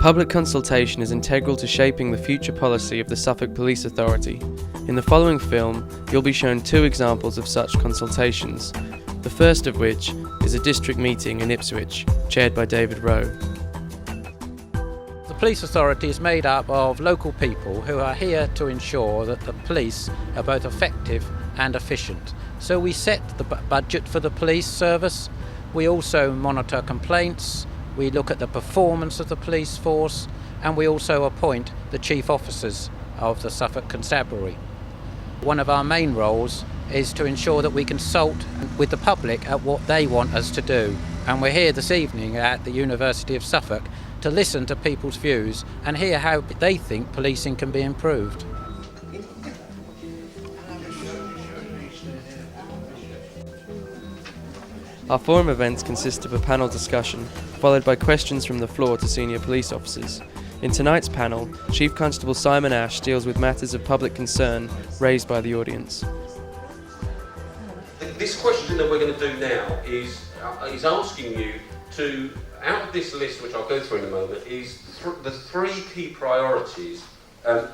Public consultation is integral to shaping the future policy of the Suffolk Police Authority. In the following film, you'll be shown two examples of such consultations, the first of which is a district meeting in Ipswich, chaired by David Rowe. The police authority is made up of local people who are here to ensure that the police are both effective and efficient. So we set the budget for the police service, we also monitor complaints, we look at the performance of the police force, and we also appoint the chief officers of the Suffolk Constabulary. One of our main roles is to ensure that we consult with the public at what they want us to do. And we're here this evening at the University of Suffolk to listen to people's views and hear how they think policing can be improved. Our forum events consist of a panel discussion, followed by questions from the floor to senior police officers. In tonight's panel, Chief Constable Simon Ash deals with matters of public concern raised by the audience. This question that we're going to do now is asking you to, out of this list, which I'll go through in a moment, is the three key priorities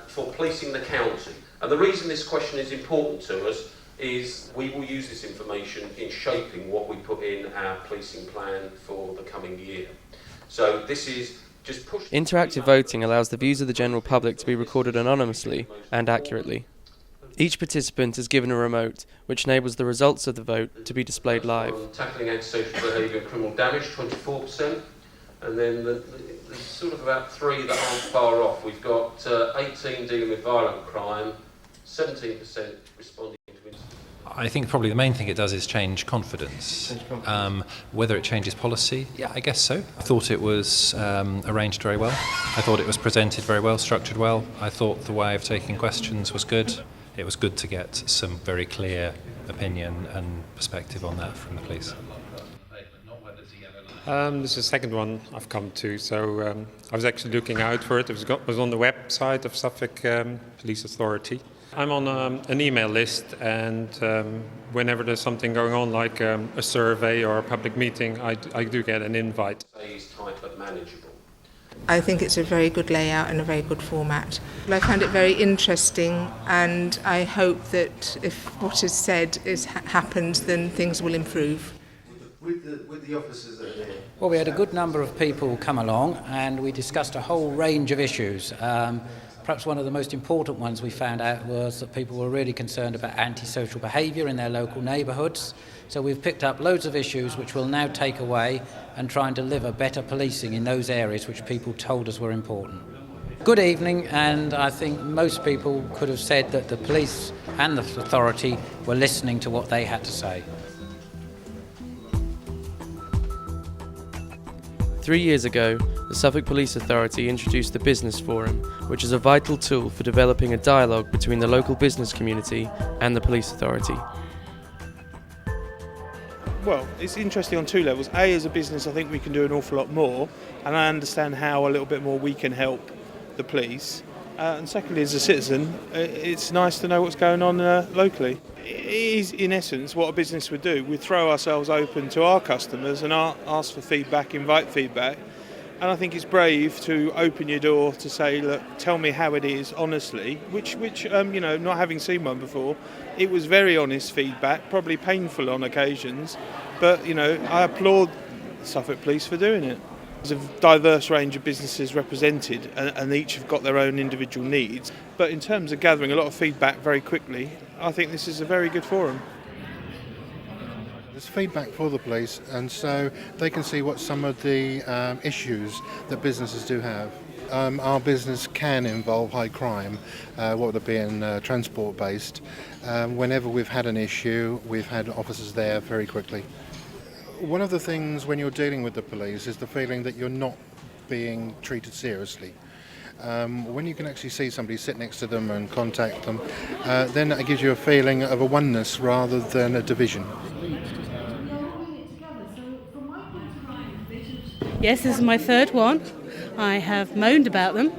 for policing the county. And the reason this question is important to us is we will use this information in shaping what we put in our policing plan for the coming year. So this is just push. Interactive voting allows the views of the general public to be recorded anonymously and accurately. Each participant is given a remote, which enables the results of the vote to be displayed live. Tackling antisocial behaviour and criminal damage, 24%. And then there's sort of about three that aren't far off. We've got 18 dealing with violent crime, 17% responding to incidents. I think probably the main thing it does is change confidence. Whether it changes policy, yeah, I guess so. I thought it was arranged very well. I thought it was presented very well, structured well. I thought the way of taking questions was good. It was good to get some very clear opinion and perspective on that from the police. This is the second one I've come to, so I was actually looking out for it. It was on the website of Suffolk Police Authority. I'm on an email list, and whenever there's something going on, like a survey or a public meeting, I do get an invite. Type of manageable. I think it's a very good layout and a very good format. I found it very interesting, and I hope that if what is said happens, then things will improve. With the officers that are there? Well, we had a good number of people come along and we discussed a whole range of issues. Perhaps one of the most important ones we found out was that people were really concerned about antisocial behaviour in their local neighbourhoods. So we've picked up loads of issues which we'll now take away and try and deliver better policing in those areas which people told us were important. Good evening, and I think most people could have said that the police and the authority were listening to what they had to say. 3 years ago, the Suffolk Police Authority introduced the Business Forum, which is a vital tool for developing a dialogue between the local business community and the police authority. Well, it's interesting on two levels. A, as a business, I think we can do an awful lot more, and I understand how a little bit more we can help the police. And secondly, as a citizen, it's nice to know what's going on locally. It is, in essence, what a business would do. We throw ourselves open to our customers and ask for feedback, invite feedback. And I think it's brave to open your door to say, look, tell me how it is, honestly, which not having seen one before, it was very honest feedback, probably painful on occasions, but, I applaud Suffolk Police for doing it. There's a diverse range of businesses represented, and each have got their own individual needs. But in terms of gathering a lot of feedback very quickly, I think this is a very good forum. There's feedback for the police, and so they can see what some of the issues that businesses do have. Our business can involve high crime, what would be in transport-based. Whenever we've had an issue, we've had officers there very quickly. One of the things when you're dealing with the police is the feeling that you're not being treated seriously. When you can actually see somebody sit next to them and contact them, then that gives you a feeling of a oneness rather than a division. Yes, this is my third one. I have moaned about them,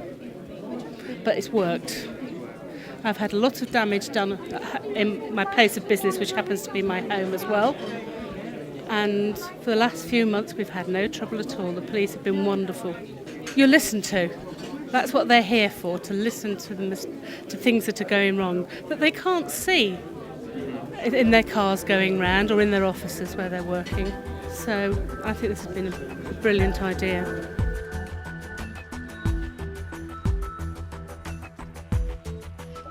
but it's worked. I've had lots of damage done in my place of business, which happens to be my home as well. And for the last few months, we've had no trouble at all. The police have been wonderful. you're listened to. That's what they're here for, to listen to to things that are going wrong that they can't see in their cars going round or in their offices where they're working. So I think this has been a brilliant idea.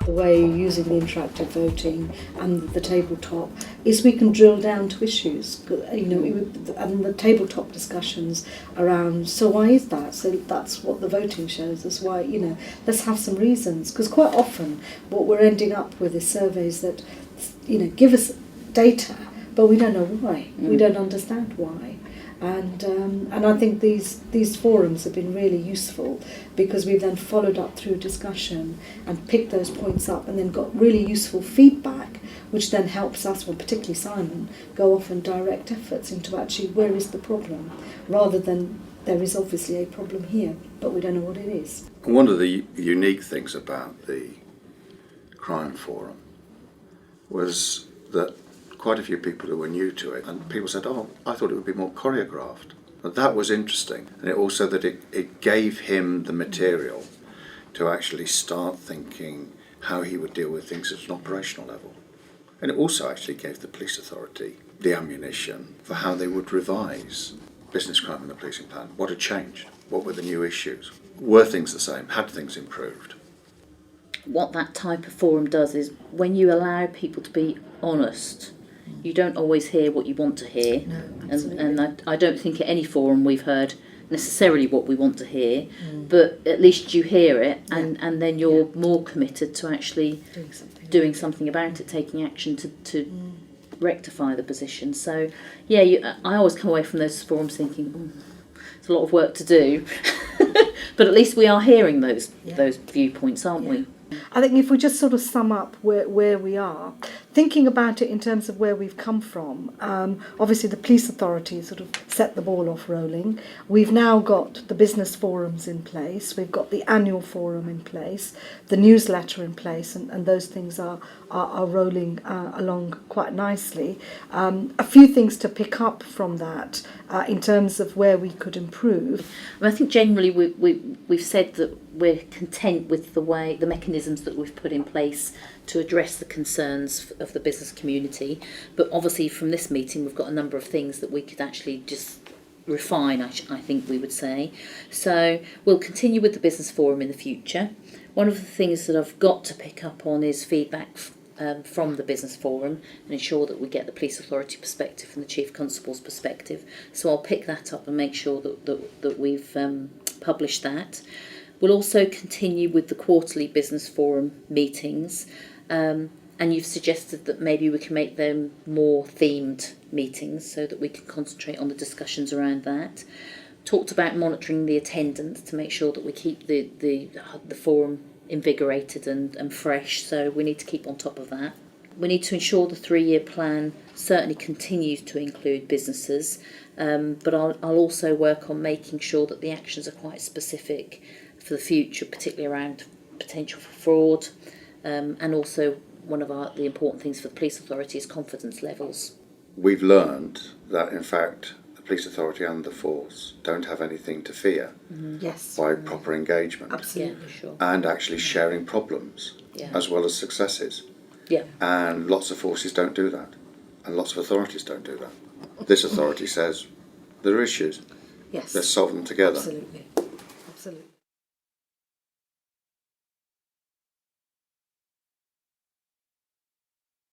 The way using the interactive voting and the tabletop is we can drill down to issues, and the tabletop discussions around, so why is that? So that's what the voting shows us, why, let's have some reasons, because quite often what we're ending up with is surveys that, give us data, but we don't know why, we don't understand why. And I think these forums have been really useful because we've then followed up through discussion and picked those points up and then got really useful feedback, which then helps us, well, particularly Simon, go off and direct efforts into actually where is the problem, rather than there is obviously a problem here, but we don't know what it is. One of the unique things about the crime forum was that quite a few people who were new to it, and people said, oh, I thought it would be more choreographed. But that was interesting, and it also that it gave him the material to actually start thinking how he would deal with things at an operational level. And it also actually gave the police authority the ammunition for how they would revise business crime and the policing plan. What had changed? What were the new issues? Were things the same? Had things improved? What that type of forum does is when you allow people to be honest, you don't always hear what you want to hear. No, and I don't think at any forum we've heard necessarily what we want to hear, but at least you hear it, and then you're more committed to actually doing something about it, taking action to rectify the position. So I always come away from those forums thinking, it's a lot of work to do, but at least we are hearing those viewpoints, aren't we? I think if we just sort of sum up where we are, thinking about it in terms of where we've come from, obviously the police authority sort of set the ball off rolling. We've now got the business forums in place, we've got the annual forum in place, the newsletter in place, and those things are rolling along quite nicely. A few things to pick up from that in terms of where we could improve. I think generally we've said that we're content with the mechanisms that we've put in place to address the concerns of the business community, but obviously from this meeting we've got a number of things that we could actually just refine, I think we would say. So we'll continue with the business forum in the future. One of the things that I've got to pick up on is feedback from the business forum and ensure that we get the police authority perspective and the chief constable's perspective. So I'll pick that up and make sure that we've published that. We'll also continue with the quarterly business forum meetings, and you've suggested that maybe we can make them more themed meetings so that we can concentrate on the discussions around that. Talked about monitoring the attendance to make sure that we keep the forum invigorated and fresh, so we need to keep on top of that. We need to ensure the 3-year plan certainly continues to include businesses, but I'll also work on making sure that the actions are quite specific for the future, particularly around potential for fraud, and also one of the important things for the police authority is confidence levels. We've learned that in fact the police authority and the force don't have anything to fear by proper engagement. Absolutely. Yeah, sure. And actually sharing problems as well as successes. Yeah. And lots of forces don't do that, and lots of authorities don't do that. This authority says there are issues. Yes. Let's solve them together. Absolutely.